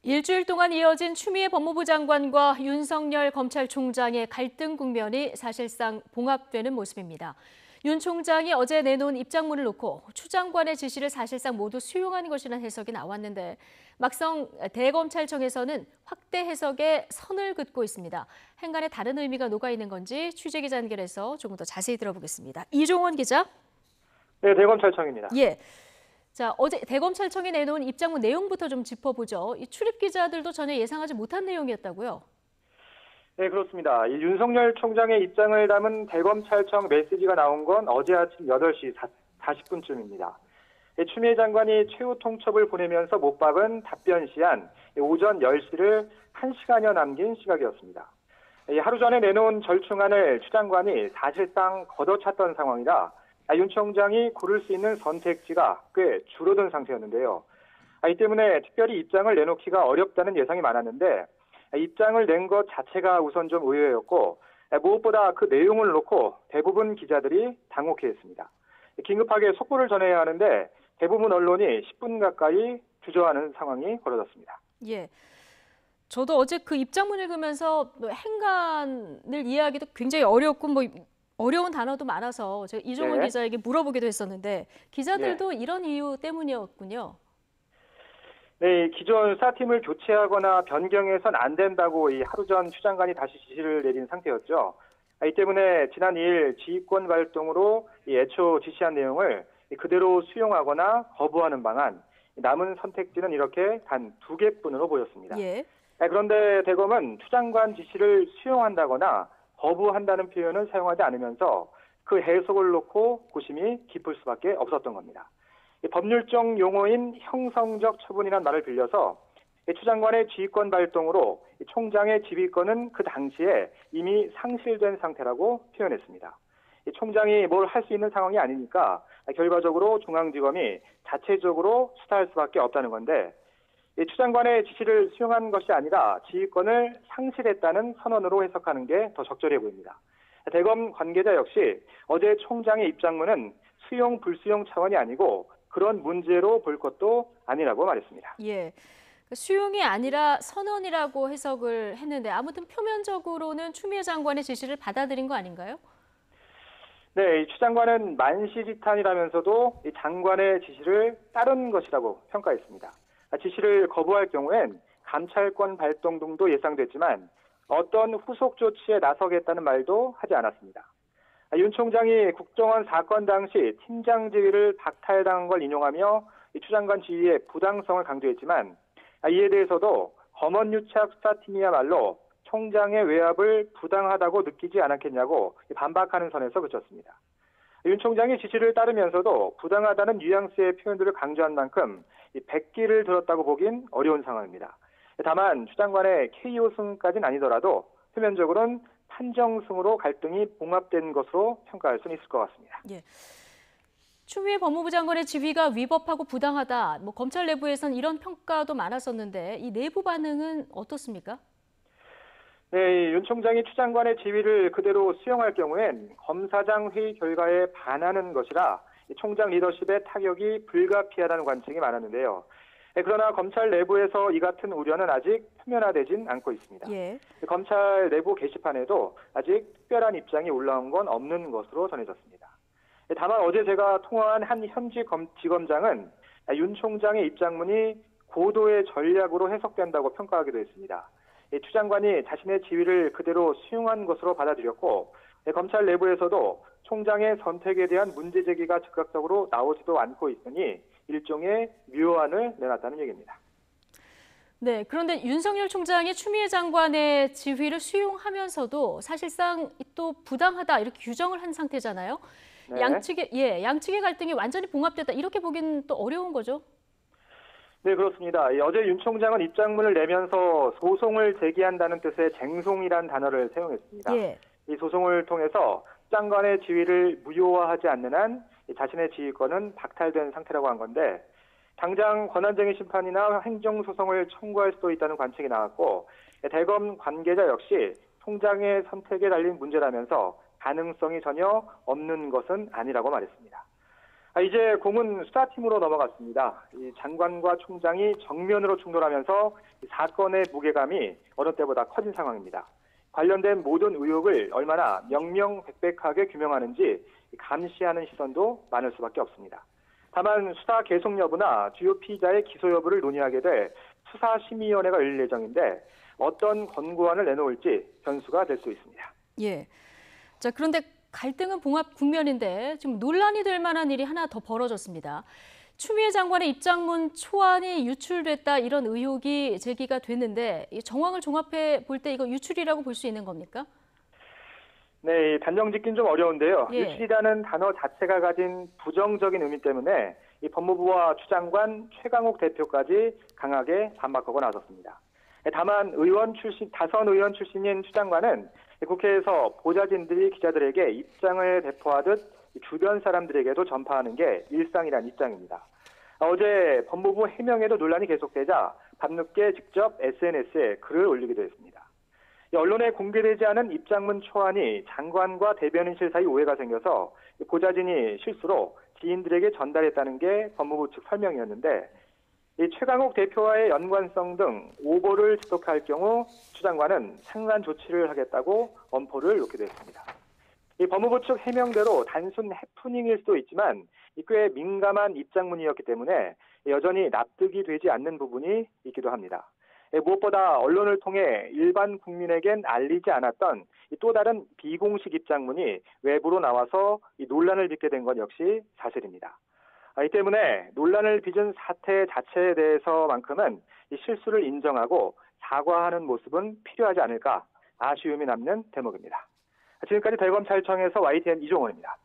일주일 동안 이어진 추미애 법무부 장관과 윤석열 검찰총장의 갈등 국면이 사실상 봉합되는 모습입니다. 윤 총장이 어제 내놓은 입장문을 놓고 추 장관의 지시를 사실상 모두 수용한 것이라는 해석이 나왔는데 막상 대검찰청에서는 확대 해석에 선을 긋고 있습니다. 행간에 다른 의미가 녹아있는 건지 취재기자 연결해서 조금 더 자세히 들어보겠습니다. 이종원 기자. 네, 대검찰청입니다. 예. 자, 어제 대검찰청이 내놓은 입장문 내용부터 좀 짚어보죠. 이 출입 기자들도 전혀 예상하지 못한 내용이었다고요? 네, 그렇습니다. 이 윤석열 총장의 입장을 담은 대검찰청 메시지가 나온 건 어제 아침 8시 40분쯤입니다. 추미애 장관이 최후 통첩을 보내면서 못 박은 답변 시한 오전 10시를 1시간여 남긴 시각이었습니다. 하루 전에 내놓은 절충안을 추 장관이 사실상 걷어찼던 상황이라 윤 총장이 고를 수 있는 선택지가 꽤 줄어든 상태였는데요. 이 때문에 특별히 입장을 내놓기가 어렵다는 예상이 많았는데 입장을 낸 것 자체가 우선 좀 의외였고 무엇보다 그 내용을 놓고 대부분 기자들이 당혹해했습니다. 긴급하게 속보를 전해야 하는데 대부분 언론이 10분 가까이 주저하는 상황이 벌어졌습니다. 예. 저도 어제 그 입장문 읽으면서 행간을 이해하기도 굉장히 어렵고 어려운 단어도 많아서 제가 이종원 네. 기자에게 물어보기도 했었는데 기자들도 이런 이유 때문이었군요. 네, 기존 수사팀을 교체하거나 변경해선 안 된다고 하루 전 추 장관이 다시 지시를 내린 상태였죠. 이 때문에 지난 2일 지휘권 발동으로 애초 지시한 내용을 그대로 수용하거나 거부하는 방안, 남은 선택지는 이렇게 단 2개뿐으로 보였습니다. 예. 그런데 대검은 추 장관 지시를 수용한다거나 거부한다는 표현을 사용하지 않으면서 그 해석을 놓고 고심이 깊을 수밖에 없었던 겁니다. 법률적 용어인 형성적 처분이라는 말을 빌려서 추 장관의 지휘권 발동으로 총장의 지휘권은 그 당시에 이미 상실된 상태라고 표현했습니다. 총장이 뭘 할 수 있는 상황이 아니니까 결과적으로 중앙지검이 자체적으로 수사할 수밖에 없다는 건데 추 장관의 지시를 수용한 것이 아니라 지휘권을 상실했다는 선언으로 해석하는 게 더 적절해 보입니다. 대검 관계자 역시 어제 총장의 입장문은 수용 불수용 차원이 아니고 그런 문제로 볼 것도 아니라고 말했습니다. 예. 수용이 아니라 선언이라고 해석을 했는데 아무튼 표면적으로는 추미애 장관의 지시를 받아들인 거 아닌가요? 네, 이 추 장관은 만시지탄이라면서도 이 장관의 지시를 따른 것이라고 평가했습니다. 지시를 거부할 경우엔 감찰권 발동 등도 예상됐지만 어떤 후속 조치에 나서겠다는 말도 하지 않았습니다. 윤 총장이 국정원 사건 당시 팀장 지위를 박탈당한 걸 인용하며 추 장관 지위의 부당성을 강조했지만 이에 대해서도 검언유착 수사팀이야말로 총장의 외압을 부당하다고 느끼지 않았겠냐고 반박하는 선에서 그쳤습니다. 윤 총장이 지시를 따르면서도 부당하다는 뉘앙스의 표현들을 강조한 만큼 백기를 들었다고 보긴 어려운 상황입니다. 다만 추 장관의 KO승까지는 아니더라도 표면적으로는 판정승으로 갈등이 봉합된 것으로 평가할 수는 있을 것 같습니다. 예. 추미애 법무부 장관의 지휘가 위법하고 부당하다. 검찰 내부에선 이런 평가도 많았었는데 이 내부 반응은 어떻습니까? 네, 윤 총장이 추 장관의 지휘를 그대로 수용할 경우엔 검사장 회의 결과에 반하는 것이라 총장 리더십의 타격이 불가피하다는 관측이 많았는데요. 그러나 검찰 내부에서 이 같은 우려는 아직 표면화되진 않고 있습니다. 예. 검찰 내부 게시판에도 아직 특별한 입장이 올라온 건 없는 것으로 전해졌습니다. 다만 어제 제가 통화한 한 현지 지검장은 윤 총장의 입장문이 고도의 전략으로 해석된다고 평가하기도 했습니다. 추 장관이 자신의 지휘를 그대로 수용한 것으로 받아들였고 검찰 내부에서도 총장의 선택에 대한 문제 제기가 즉각적으로 나오지도 않고 있으니 일종의 묘안을 내놨다는 얘기입니다. 네, 그런데 윤석열 총장이 추미애 장관의 지휘를 수용하면서도 사실상 또 부당하다 이렇게 규정을 한 상태잖아요. 네. 양측의 갈등이 완전히 봉합됐다 이렇게 보기는 또 어려운 거죠. 네, 그렇습니다. 어제 윤 총장은 입장문을 내면서 소송을 제기한다는 뜻의 쟁송이란 단어를 사용했습니다. 예. 이 소송을 통해서 장관의 지위를 무효화하지 않는 한 자신의 지휘권은 박탈된 상태라고 한 건데 당장 권한쟁의 심판이나 행정소송을 청구할 수도 있다는 관측이 나왔고 대검 관계자 역시 총장의 선택에 달린 문제라면서 가능성이 전혀 없는 것은 아니라고 말했습니다. 이제 공은 수사팀으로 넘어갔습니다. 이 장관과 총장이 정면으로 충돌하면서 이 사건의 무게감이 어느 때보다 커진 상황입니다. 관련된 모든 의혹을 얼마나 명명백백하게 규명하는지 감시하는 시선도 많을 수밖에 없습니다. 다만 수사 계속 여부나 주요 피의자의 기소 여부를 논의하게 될 수사심의위원회가 열릴 예정인데 어떤 권고안을 내놓을지 변수가 될 수 있습니다. 예. 자, 그런데 갈등은 봉합 국면인데 지금 논란이 될 만한 일이 하나 더 벌어졌습니다. 추미애 장관의 입장문 초안이 유출됐다 이런 의혹이 제기가 됐는데 이 정황을 종합해 볼 때 이거 유출이라고 볼 수 있는 겁니까? 네, 단정 짓긴 좀 어려운데요. 예. 유출이라는 단어 자체가 가진 부정적인 의미 때문에 이 법무부와 추 장관, 최강욱 대표까지 강하게 반박하고 나섰습니다. 다만 다선 의원 출신인 추 장관은 국회에서 보좌진들이 기자들에게 입장을 배포하듯 주변 사람들에게도 전파하는 게 일상이란 입장입니다. 어제 법무부 해명에도 논란이 계속되자 밤늦게 직접 SNS에 글을 올리기도 했습니다. 언론에 공개되지 않은 입장문 초안이 장관과 대변인실 사이 오해가 생겨서 보좌진이 실수로 지인들에게 전달했다는 게 법무부 측 설명이었는데 이 최강욱 대표와의 연관성 등 오보를 지적할 경우 추 장관은 상한 조치를 하겠다고 엄포를 놓기도 했습니다. 이 법무부 측 해명대로 단순 해프닝일 수도 있지만 꽤 민감한 입장문이었기 때문에 여전히 납득이 되지 않는 부분이 있기도 합니다. 무엇보다 언론을 통해 일반 국민에겐 알리지 않았던 또 다른 비공식 입장문이 외부로 나와서 논란을 빚게 된 것 역시 사실입니다. 이 때문에 논란을 빚은 사태 자체에 대해서만큼은 이 실수를 인정하고 사과하는 모습은 필요하지 않을까 아쉬움이 남는 대목입니다. 지금까지 대검찰청에서 YTN 이종원입니다.